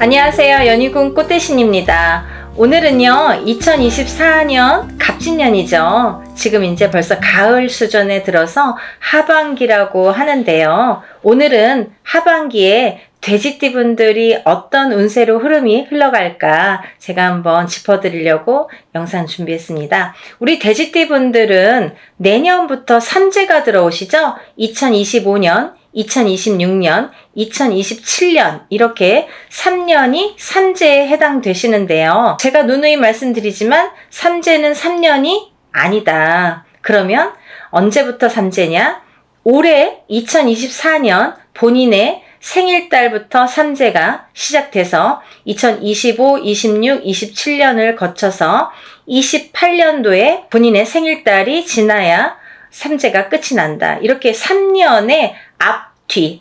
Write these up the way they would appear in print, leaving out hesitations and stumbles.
안녕하세요. 연희군 꽃대신입니다. 오늘은요 2024년 갑진년이죠. 지금 이제 벌써 가을 수전에 들어서 하반기라고 하는데요. 오늘은 하반기에 돼지띠분들이 어떤 운세로 흐름이 흘러갈까 제가 한번 짚어드리려고 영상 준비했습니다. 우리 돼지띠분들은 내년부터 삼재가 들어오시죠? 2025년, 2026년, 2027년 이렇게 3년이 삼재에 해당되시는데요. 제가 누누이 말씀드리지만 삼재는 3년이 아니다. 그러면 언제부터 삼재냐? 올해 2024년 본인의 생일달부터 삼재가 시작돼서 2025, 26, 27년을 거쳐서 28년도에 본인의 생일달이 지나야 삼재가 끝이 난다. 이렇게 3년의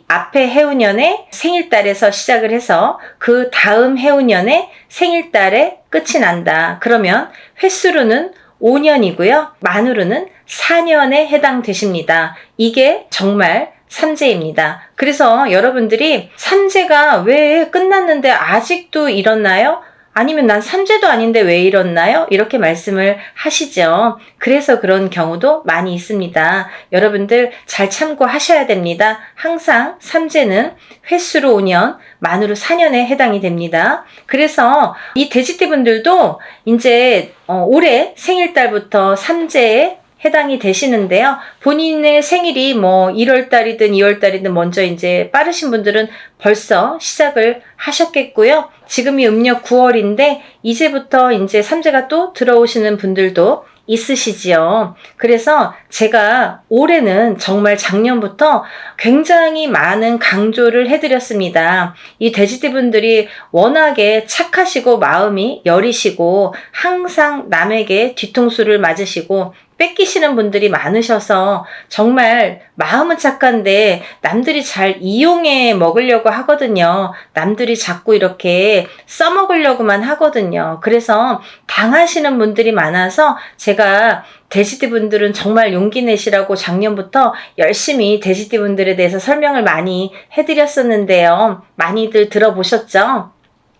앞에 해운년의 생일달에서 시작을 해서 그 다음 해운년의 생일달에 끝이 난다. 그러면 횟수로는 5년이고요. 만으로는 4년에 해당되십니다. 이게 정말 삼재입니다. 그래서 여러분들이 삼재가 왜 끝났는데 아직도 이렇나요? 아니면 난 삼재도 아닌데 왜 이렇나요? 이렇게 말씀을 하시죠. 그래서 그런 경우도 많이 있습니다. 여러분들 잘 참고하셔야 됩니다. 항상 삼재는 횟수로 5년, 만으로 4년에 해당이 됩니다. 그래서 이 돼지띠분들도 이제 올해 생일달부터 삼재에 해당이 되시는데요. 본인의 생일이 뭐 1월달이든 2월달이든 먼저 이제 빠르신 분들은 벌써 시작을 하셨겠고요. 지금이 음력 9월인데 이제부터 이제 삼재가 또 들어오시는 분들도 있으시지요. 그래서 제가 올해는 정말 작년부터 굉장히 많은 강조를 해드렸습니다. 이 돼지띠분들이 워낙에 착하시고 마음이 여리시고 항상 남에게 뒤통수를 맞으시고 뺏기시는 분들이 많으셔서 정말 마음은 착한데 남들이 잘 이용해 먹으려고 하거든요. 남들이 자꾸 이렇게 써먹으려고만 하거든요. 그래서 당하시는 분들이 많아서 제가 돼지띠분들은 정말 용기 내시라고 작년부터 열심히 돼지띠분들에 대해서 설명을 많이 해드렸었는데요. 많이들 들어보셨죠?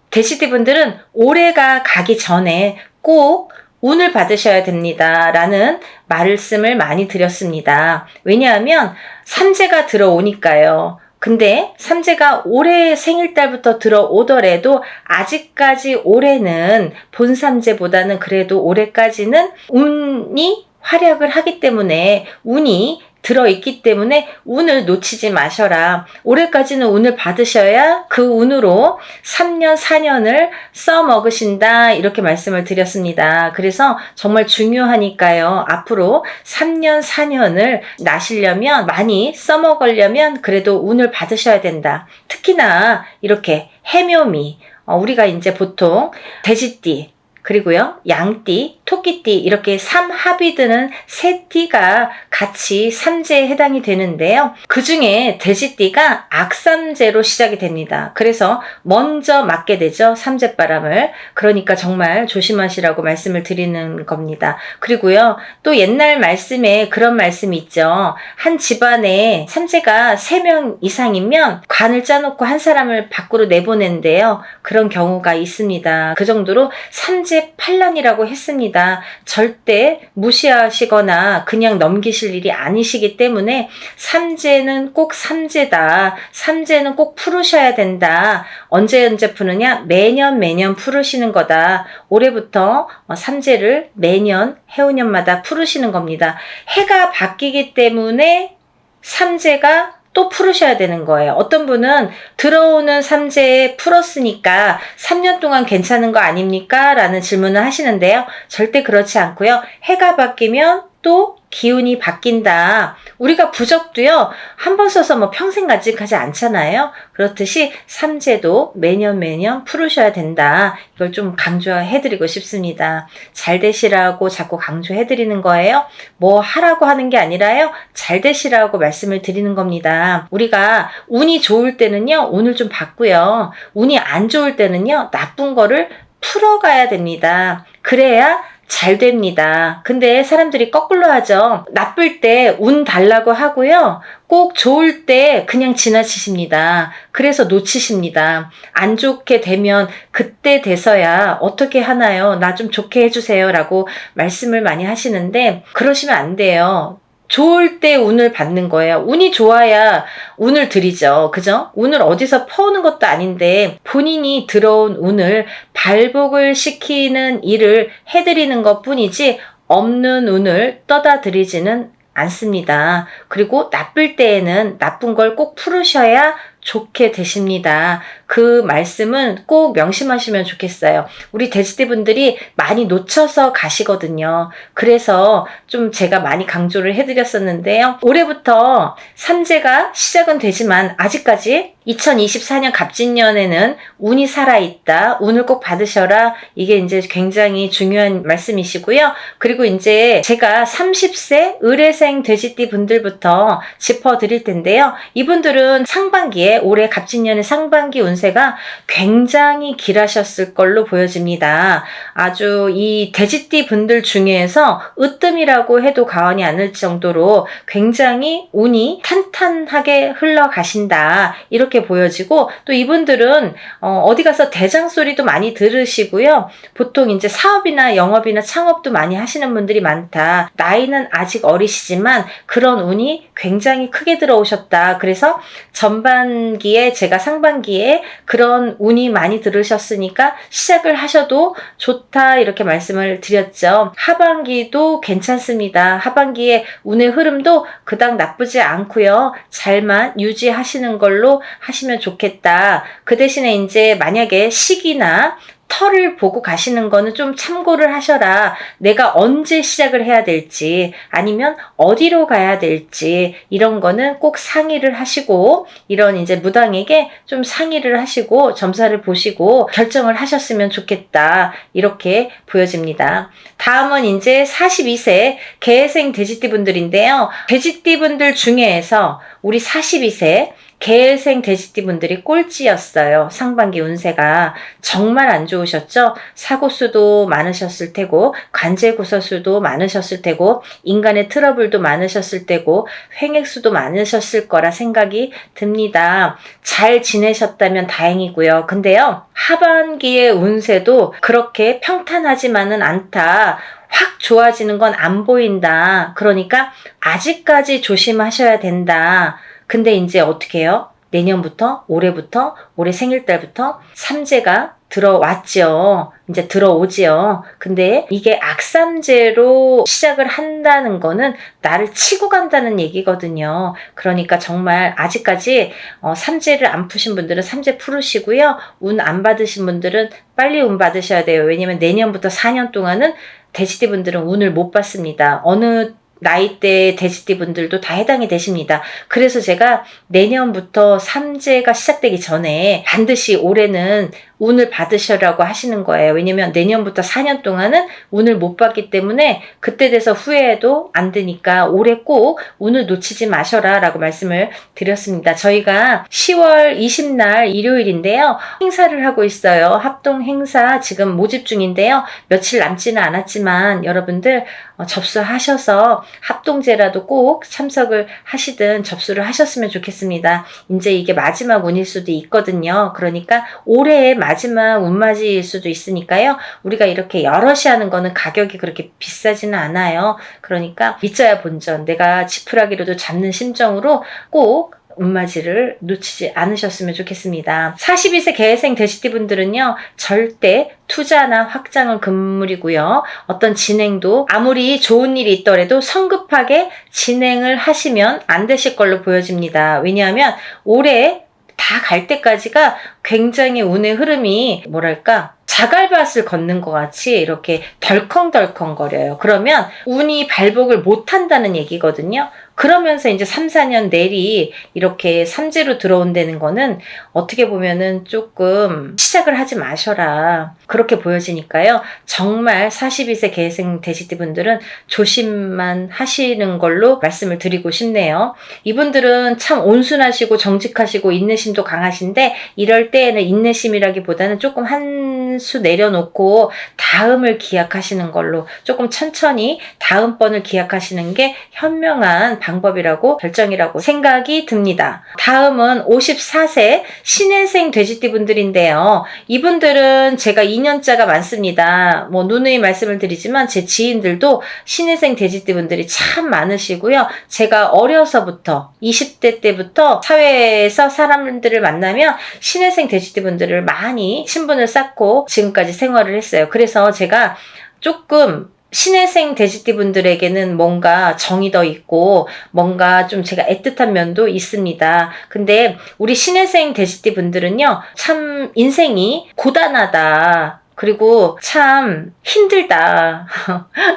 돼지띠분들은 올해가 가기 전에 꼭 운을 받으셔야 됩니다. 라는 말씀을 많이 드렸습니다. 왜냐하면 삼재가 들어오니까요. 근데 삼재가 올해 생일달부터 들어오더라도 아직까지 올해는 본삼재보다는 그래도 올해까지는 운이 활약을 하기 때문에 운이 들어있기 때문에 운을 놓치지 마셔라. 올해까지는 운을 받으셔야 그 운으로 3년, 4년을 써먹으신다. 이렇게 말씀을 드렸습니다. 그래서 정말 중요하니까요. 앞으로 3년, 4년을 나시려면 많이 써먹으려면 그래도 운을 받으셔야 된다. 특히나 이렇게 해묘미, 우리가 이제 보통 돼지띠, 그리고요, 양띠, 토끼띠 이렇게 삼합이 드는 세 띠가 같이 삼재에 해당이 되는데요. 그 중에 돼지띠가 악삼재로 시작이 됩니다. 그래서 먼저 맞게 되죠. 삼재바람을. 그러니까 정말 조심하시라고 말씀을 드리는 겁니다. 그리고요, 또 옛날 말씀에 그런 말씀이 있죠. 한 집안에 삼재가 3명 이상이면 관을 짜놓고 한 사람을 밖으로 내보낸대요. 그런 경우가 있습니다. 그 정도로 삼재팔란이라고 했습니다. 절대 무시하시거나 그냥 넘기실 일이 아니시기 때문에 삼재는 꼭 삼재다. 삼재는 꼭 풀으셔야 된다. 언제 푸느냐? 매년 풀으시는 거다. 올해부터 삼재를 매년 해운년마다 풀으시는 겁니다. 해가 바뀌기 때문에 삼재가 또 풀으셔야 되는 거예요. 어떤 분은 들어오는 삼재에 풀었으니까 3년 동안 괜찮은 거 아닙니까? 라는 질문을 하시는데요. 절대 그렇지 않고요. 해가 바뀌면 또 기운이 바뀐다. 우리가 부적도요, 한 번 써서 뭐 평생 간직하지 않잖아요. 그렇듯이 삼재도 매년 풀으셔야 된다. 이걸 좀 강조해드리고 싶습니다. 잘 되시라고 자꾸 강조해드리는 거예요. 뭐 하라고 하는 게 아니라요. 잘 되시라고 말씀을 드리는 겁니다. 우리가 운이 좋을 때는요, 운을 좀 받고요. 운이 안 좋을 때는요, 나쁜 거를 풀어가야 됩니다. 그래야 잘 됩니다. 근데 사람들이 거꾸로 하죠. 나쁠 때 운 달라고 하고요. 꼭 좋을 때 그냥 지나치십니다. 그래서 놓치십니다. 안 좋게 되면 그때 돼서야 어떻게 하나요? 나 좀 좋게 해주세요 라고 말씀을 많이 하시는데 그러시면 안 돼요. 좋을 때 운을 받는 거예요. 운이 좋아야 운을 드리죠. 그죠? 운을 어디서 퍼오는 것도 아닌데 본인이 들어온 운을 발복을 시키는 일을 해드리는 것 뿐이지 없는 운을 떠다 드리지는 않습니다. 그리고 나쁠 때에는 나쁜 걸 꼭 풀으셔야 좋게 되십니다. 그 말씀은 꼭 명심하시면 좋겠어요. 우리 돼지띠 분들이 많이 놓쳐서 가시거든요. 그래서 좀 제가 많이 강조를 해드렸었는데요. 올해부터 삼재가 시작은 되지만 아직까지 2024년 갑진년에는 운이 살아있다. 운을 꼭 받으셔라. 이게 이제 굉장히 중요한 말씀이시고요. 그리고 이제 제가 30세 의뢰생 돼지띠 분들부터 짚어드릴 텐데요. 이분들은 상반기에 올해 갑진년의 상반기 운세가 굉장히 길하셨을 걸로 보여집니다. 아주 이 돼지띠 분들 중에서 으뜸이라고 해도 과언이 아닐 정도로 굉장히 운이 탄탄하게 흘러가신다. 이렇게 보여지고 또 이분들은 어디 가서 대장 소리도 많이 들으시고요. 보통 이제 사업이나 영업이나 창업도 많이 하시는 분들이 많다. 나이는 아직 어리시지만 그런 운이 굉장히 크게 들어오셨다. 그래서 전반기에 제가 상반기에 그런 운이 많이 들으셨으니까 시작을 하셔도 좋다 이렇게 말씀을 드렸죠. 하반기도 괜찮습니다. 하반기에 운의 흐름도 그닥 나쁘지 않고요. 잘만 유지하시는 걸로 하시면 좋겠다. 그 대신에 이제 만약에 시기나 터를 보고 가시는 거는 좀 참고를 하셔라. 내가 언제 시작을 해야 될지 아니면 어디로 가야 될지 이런 거는 꼭 상의를 하시고 이런 이제 무당에게 좀 상의를 하시고 점사를 보시고 결정을 하셨으면 좋겠다. 이렇게 보여집니다. 다음은 이제 42세 개생 돼지띠 분들인데요. 돼지띠 분들 중에서 우리 42세 개생 돼지띠 분들이 꼴찌였어요. 상반기 운세가 정말 안 좋으셨죠? 사고수도 많으셨을 테고 관제구설수도 많으셨을 테고 인간의 트러블도 많으셨을 테고 횡액수도 많으셨을 거라 생각이 듭니다. 잘 지내셨다면 다행이고요. 근데요. 하반기의 운세도 그렇게 평탄하지만은 않다. 확 좋아지는 건 안 보인다. 그러니까 아직까지 조심하셔야 된다. 근데 이제 어떻게 해요? 내년부터, 올해부터, 올해 생일달부터 삼재가 들어왔죠. 이제 들어오지요. 근데 이게 악삼재로 시작을 한다는 거는 나를 치고 간다는 얘기거든요. 그러니까 정말 아직까지 삼재를 안 푸신 분들은 삼재 풀으시고요. 운 안 받으신 분들은 빨리 운 받으셔야 돼요. 왜냐면 내년부터 4년 동안은 돼지띠 분들은 운을 못 받습니다. 어느 나이대 돼지띠 분들도 다 해당이 되십니다. 그래서 제가 내년부터 삼재가 시작되기 전에 반드시 올해는 운을 받으시라고 하시는 거예요. 왜냐면 내년부터 4년 동안은 운을 못 받기 때문에 그때 돼서 후회해도 안 되니까 올해 꼭 운을 놓치지 마셔라 라고 말씀을 드렸습니다. 저희가 10월 20날 일요일인데요. 행사를 하고 있어요. 합동 행사 지금 모집 중인데요. 며칠 남지는 않았지만 여러분들 접수하셔서 합동제라도 꼭 참석을 하시든 접수를 하셨으면 좋겠습니다. 이제 이게 마지막 운일 수도 있거든요. 그러니까 올해의 마지막 운맞이일 수도 있으니까요. 우리가 이렇게 여럿이 하는 거는 가격이 그렇게 비싸지는 않아요. 그러니까 믿져야 본전. 내가 지푸라기로도 잡는 심정으로 꼭 운맞이를 놓치지 않으셨으면 좋겠습니다. 42세 개생 돼지띠 분들은요. 절대 투자나 확장은 금물이고요. 어떤 진행도 아무리 좋은 일이 있더라도 성급하게 진행을 하시면 안 되실 걸로 보여집니다. 왜냐하면 올해 다 갈 때까지가 굉장히 운의 흐름이 뭐랄까 자갈밭을 걷는 것 같이 이렇게 덜컹덜컹 거려요. 그러면 운이 발복을 못한다는 얘기거든요. 그러면서 이제 3, 4년 내리 이렇게 삼재로 들어온다는 거는 어떻게 보면은 조금 시작을 하지 마셔라. 그렇게 보여지니까요. 정말 42세 계생 돼지띠 분들은 조심만 하시는 걸로 말씀을 드리고 싶네요. 이분들은 참 온순하시고 정직하시고 인내심도 강하신데 이럴 때에는 인내심이라기보다는 조금 한 수 내려놓고 다음을 기약하시는 걸로 조금 천천히 다음번을 기약하시는 게 현명한 방법이라고 결정이라고 생각이 듭니다. 다음은 54세 신혜생 돼지띠 분들인데요. 이분들은 제가 2년자가 많습니다. 뭐 누누이 말씀을 드리지만 제 지인들도 신혜생 돼지띠 분들이 참 많으시고요. 제가 어려서부터 20대 때부터 사회에서 사람들을 만나면 신혜생 돼지띠 분들을 많이 친분을 쌓고 지금까지 생활을 했어요. 그래서 제가 조금 신혜생 돼지띠 분들에게는 뭔가 정이 더 있고 뭔가 좀 제가 애틋한 면도 있습니다. 근데 우리 신혜생 돼지띠 분들은요, 참 인생이 고단하다. 그리고 참 힘들다.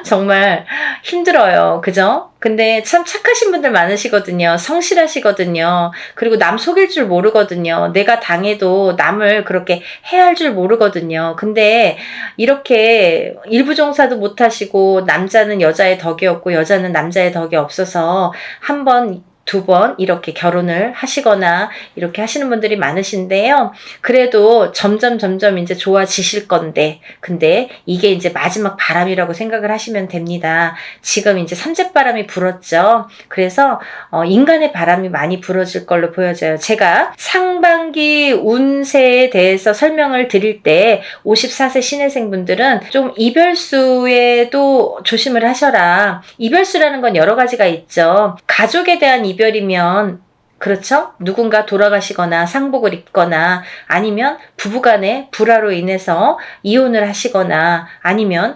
정말 힘들어요. 그죠? 근데 참 착하신 분들 많으시거든요. 성실하시거든요. 그리고 남 속일 줄 모르거든요. 내가 당해도 남을 그렇게 해할 줄 모르거든요. 근데 이렇게 일부종사도 못하시고 남자는 여자의 덕이 없고 여자는 남자의 덕이 없어서 한 번, 두 번 이렇게 결혼을 하시거나 이렇게 하시는 분들이 많으신데요. 그래도 점점 이제 좋아지실 건데, 근데 이게 이제 마지막 바람이라고 생각을 하시면 됩니다. 지금 이제 삼재바람이 불었죠. 그래서 인간의 바람이 많이 불어질 걸로 보여져요. 제가 상반기 운세에 대해서 설명을 드릴 때 54세 신혜생 분들은 좀 이별수에도 조심을 하셔라. 이별수라는 건 여러 가지가 있죠. 가족에 대한 이별이면 그렇죠? 누군가 돌아가시거나 상복을 입거나 아니면 부부간의 불화로 인해서 이혼을 하시거나 아니면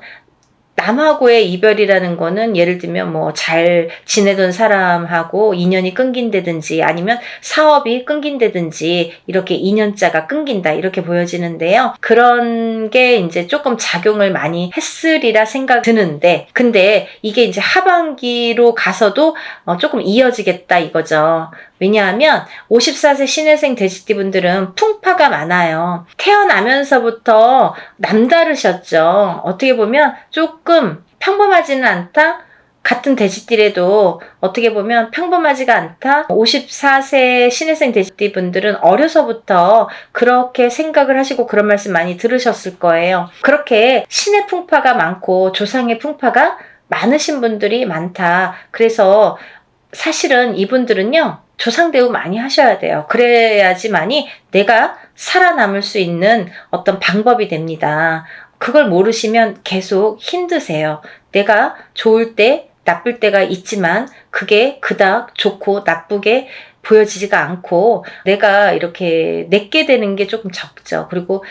남하고의 이별이라는 거는 예를 들면 뭐 잘 지내던 사람하고 인연이 끊긴다든지 아니면 사업이 끊긴다든지 이렇게 인연자가 끊긴다 이렇게 보여지는데요. 그런 게 이제 조금 작용을 많이 했으리라 생각 드는데 근데 이게 이제 하반기로 가서도 조금 이어지겠다 이거죠. 왜냐하면 54세 신혜생 돼지띠 분들은 풍파가 많아요. 태어나면서부터 남다르셨죠. 어떻게 보면 조금 평범하지는 않다? 같은 돼지띠래도 어떻게 보면 평범하지가 않다? 54세 신혜생 돼지띠 분들은 어려서부터 그렇게 생각을 하시고 그런 말씀 많이 들으셨을 거예요. 그렇게 신의 풍파가 많고 조상의 풍파가 많으신 분들이 많다. 그래서 사실은 이분들은요. 조상대우 많이 하셔야 돼요. 그래야지만이 내가 살아남을 수 있는 어떤 방법이 됩니다. 그걸 모르시면 계속 힘드세요. 내가 좋을 때, 나쁠 때가 있지만 그게 그닥 좋고 나쁘게 보여지지가 않고 내가 이렇게 내게 되는 게 조금 적죠. 그리고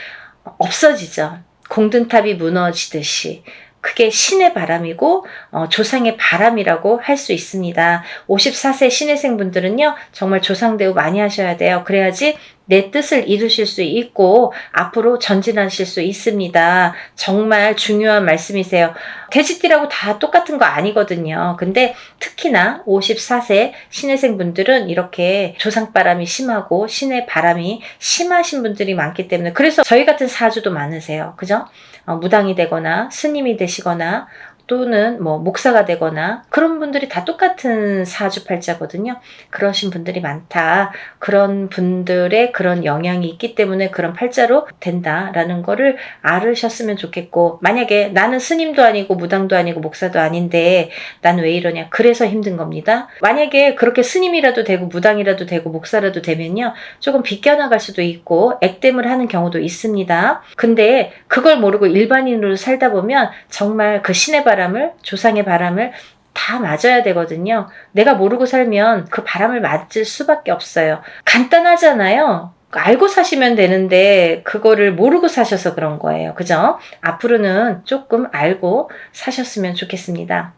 없어지죠. 공든탑이 무너지듯이. 그게 신의 바람이고 조상의 바람이라고 할 수 있습니다. 54세 신혜생 분들은요. 정말 조상대우 많이 하셔야 돼요. 그래야지 내 뜻을 이루실 수 있고 앞으로 전진하실 수 있습니다. 정말 중요한 말씀이세요. 돼지띠라고 다 똑같은 거 아니거든요. 근데 특히나 54세 신혜생 분들은 이렇게 조상바람이 심하고 신의 바람이 심하신 분들이 많기 때문에 그래서 저희 같은 사주도 많으세요. 그죠? 무당이 되거나 스님이 되시거나 또는 뭐 목사가 되거나 그런 분들이 다 똑같은 사주팔자거든요. 그러신 분들이 많다. 그런 분들의 그런 영향이 있기 때문에 그런 팔자로 된다라는 거를 알으셨으면 좋겠고 만약에 나는 스님도 아니고 무당도 아니고 목사도 아닌데 난 왜 이러냐. 그래서 힘든 겁니다. 만약에 그렇게 스님이라도 되고 무당이라도 되고 목사라도 되면요. 조금 비껴나갈 수도 있고 액땜을 하는 경우도 있습니다. 근데 그걸 모르고 일반인으로 살다 보면 정말 그 신의 바람을 조상의 바람을 다 맞아야 되거든요. 내가 모르고 살면 그 바람을 맞을 수밖에 없어요. 간단하잖아요. 알고 사시면 되는데 그거를 모르고 사셔서 그런 거예요. 그죠? 앞으로는 조금 알고 사셨으면 좋겠습니다.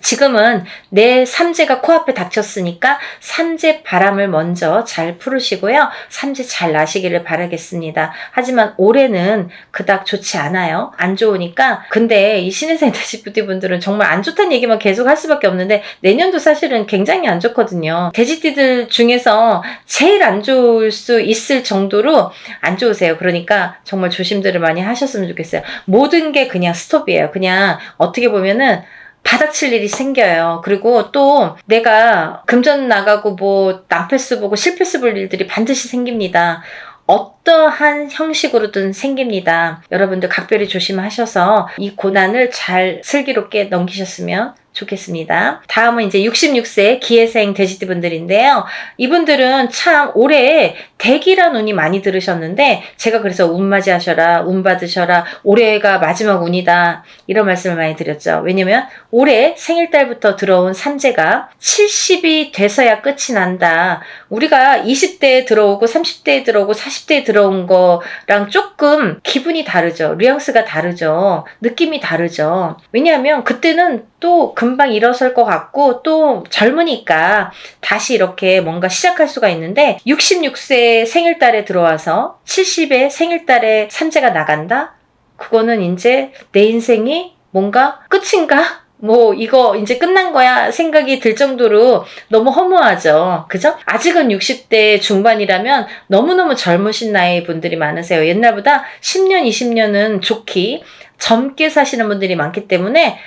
지금은 내 삼재가 코앞에 닥쳤으니까 삼재 바람을 먼저 잘 풀으시고요. 삼재 잘 나시기를 바라겠습니다. 하지만 올해는 그닥 좋지 않아요. 안 좋으니까. 근데 이 신인생 돼지띠 분들은 정말 안 좋다는 얘기만 계속 할 수밖에 없는데 내년도 사실은 굉장히 안 좋거든요. 돼지띠들 중에서 제일 안 좋을 수 있을 정도로 안 좋으세요. 그러니까 정말 조심들을 많이 하셨으면 좋겠어요. 모든 게 그냥 스톱이에요. 그냥 어떻게 보면은 받아칠 일이 생겨요. 그리고 또 내가 금전 나가고 뭐 낭패스 보고 실패스 볼 일들이 반드시 생깁니다. 어떠한 형식으로든 생깁니다. 여러분들 각별히 조심하셔서 이 고난을 잘 슬기롭게 넘기셨으면 좋겠습니다. 다음은 이제 66세 기해생 돼지띠 분들인데요. 이분들은 참 올해 대기란 운이 많이 들으셨는데 제가 그래서 운 맞이하셔라, 운 받으셔라, 올해가 마지막 운이다 이런 말씀을 많이 드렸죠. 왜냐면 올해 생일달부터 들어온 삼재가 70이 돼서야 끝이 난다. 우리가 20대에 들어오고 30대에 들어오고 40대에 들어온 거랑 조금 기분이 다르죠. 뉘앙스가 다르죠. 느낌이 다르죠. 왜냐하면 그때는 또 금방 일어설 것 같고 또 젊으니까 다시 이렇게 뭔가 시작할 수가 있는데 66세 생일달에 들어와서 70의 생일달에 삼재가 나간다? 그거는 이제 내 인생이 뭔가 끝인가? 뭐 이거 이제 끝난 거야 생각이 들 정도로 너무 허무하죠. 그죠? 아직은 60대 중반이라면 너무너무 젊으신 나이 분들이 많으세요. 옛날보다 10년, 20년은 좋기 젊게 사시는 분들이 많기 때문에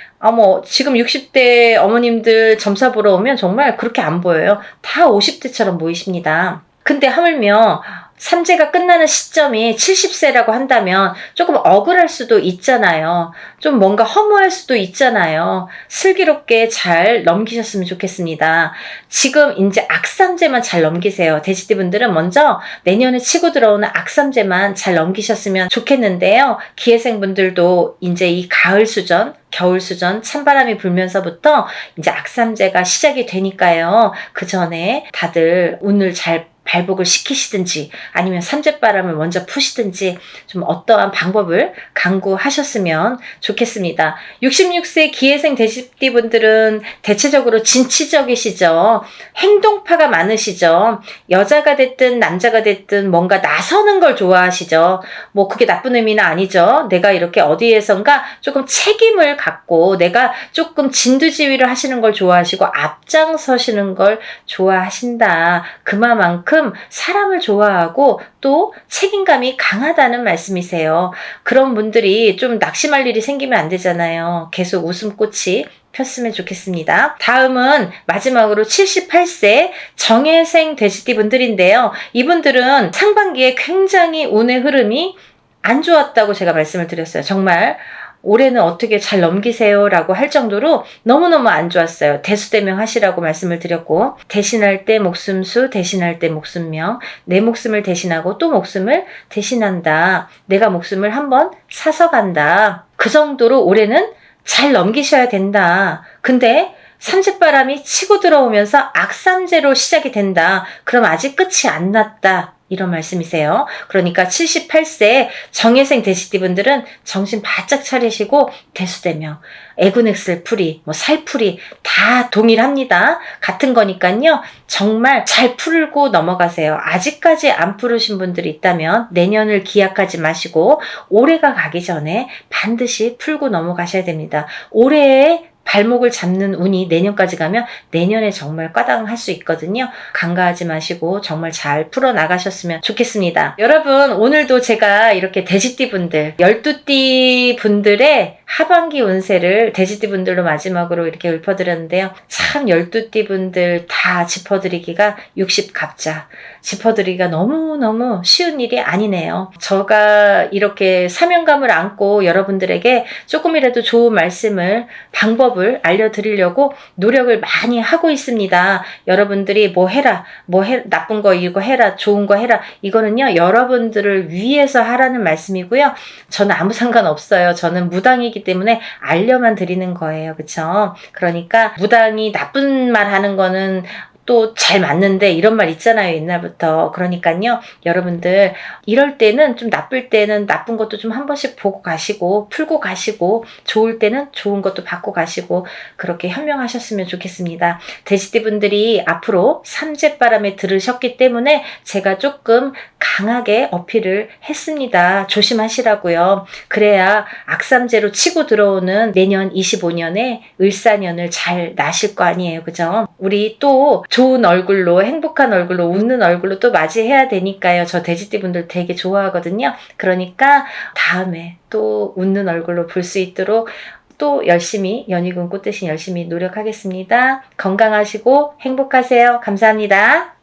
지금 60대 어머님들 점사 보러 오면 정말 그렇게 안 보여요. 다 50대처럼 보이십니다. 근데 하물며 삼재가 끝나는 시점이 70세라고 한다면 조금 억울할 수도 있잖아요. 좀 뭔가 허무할 수도 있잖아요. 슬기롭게 잘 넘기셨으면 좋겠습니다. 지금 이제 악삼재만 잘 넘기세요. 돼지띠 분들은 먼저 내년에 치고 들어오는 악삼재만 잘 넘기셨으면 좋겠는데요. 기해생 분들도 이제 이 가을 수전, 겨울 수전, 찬바람이 불면서부터 이제 악삼재가 시작이 되니까요. 그 전에 다들 운을 잘 발복을 시키시든지 아니면 삼재바람을 먼저 푸시든지 좀 어떠한 방법을 강구하셨으면 좋겠습니다. 66세 기해생 돼지띠 분들은 대체적으로 진취적이시죠. 행동파가 많으시죠. 여자가 됐든 남자가 됐든 뭔가 나서는 걸 좋아하시죠. 뭐 그게 나쁜 의미는 아니죠. 내가 이렇게 어디에선가 조금 책임을 갖고 내가 조금 진두지휘를 하시는 걸 좋아하시고 앞장서시는 걸 좋아하신다. 그만큼 사람을 좋아하고 또 책임감이 강하다는 말씀이세요. 그런 분들이 좀 낙심할 일이 생기면 안 되잖아요. 계속 웃음꽃이 폈으면 좋겠습니다. 다음은 마지막으로 78세 정해생 돼지띠 분들인데요. 이분들은 상반기에 굉장히 운의 흐름이 안 좋았다고 제가 말씀을 드렸어요. 정말 올해는 어떻게 잘 넘기세요 라고 할 정도로 너무너무 안 좋았어요. 대수대명 하시라고 말씀을 드렸고 대신할 때 목숨수, 대신할 때 목숨명, 내 목숨을 대신하고 또 목숨을 대신한다. 내가 목숨을 한번 사서 간다. 그 정도로 올해는 잘 넘기셔야 된다. 근데 삼재바람이 치고 들어오면서 악삼재로 시작이 된다. 그럼 아직 끝이 안 났다. 이런 말씀이세요. 그러니까 78세 정해생 돼지띠 분들은 정신 바짝 차리시고 대수대명, 애군엑셀 풀이, 살풀이 다 동일합니다. 같은 거니까요. 정말 잘 풀고 넘어가세요. 아직까지 안 풀으신 분들이 있다면 내년을 기약하지 마시고 올해가 가기 전에 반드시 풀고 넘어가셔야 됩니다. 올해의 발목을 잡는 운이 내년까지 가면 내년에 정말 까당할 수 있거든요. 간과하지 마시고 정말 잘 풀어나가셨으면 좋겠습니다. 여러분 오늘도 제가 이렇게 돼지띠 분들 12띠 분들의 하반기 운세를 돼지띠 분들로 마지막으로 이렇게 읊어드렸는데요. 참 12띠 분들 다 짚어드리기가 60갑자 짚어드리기가 너무너무 쉬운 일이 아니네요. 제가 이렇게 사명감을 안고 여러분들에게 조금이라도 좋은 말씀을 방법을 알려드리려고 노력을 많이 하고 있습니다. 여러분들이 나쁜 거 이거 해라, 좋은 거 해라. 이거는요 여러분들을 위해서 하라는 말씀이고요. 저는 아무 상관없어요. 저는 무당이기 때문에 알려만 드리는 거예요. 그쵸? 그러니까 무당이 나쁜 말 하는 거는 또 잘 맞는데 이런 말 있잖아요, 옛날부터. 그러니까요, 여러분들 이럴 때는 좀 나쁠 때는 나쁜 것도 좀 한 번씩 보고 가시고 풀고 가시고 좋을 때는 좋은 것도 받고 가시고 그렇게 현명하셨으면 좋겠습니다. 돼지띠분들이 앞으로 삼재바람에 들으셨기 때문에 제가 조금 강하게 어필을 했습니다. 조심하시라고요. 그래야 악삼재로 치고 들어오는 내년 25년에 을사년을 잘 나실 거 아니에요. 그죠? 우리 또 좋은 얼굴로 행복한 얼굴로 웃는 얼굴로 또 맞이해야 되니까요. 저 돼지띠분들 되게 좋아하거든요. 그러니까 다음에 또 웃는 얼굴로 볼 수 있도록 또 열심히 연희군 꽃 대신 열심히 노력하겠습니다. 건강하시고 행복하세요. 감사합니다.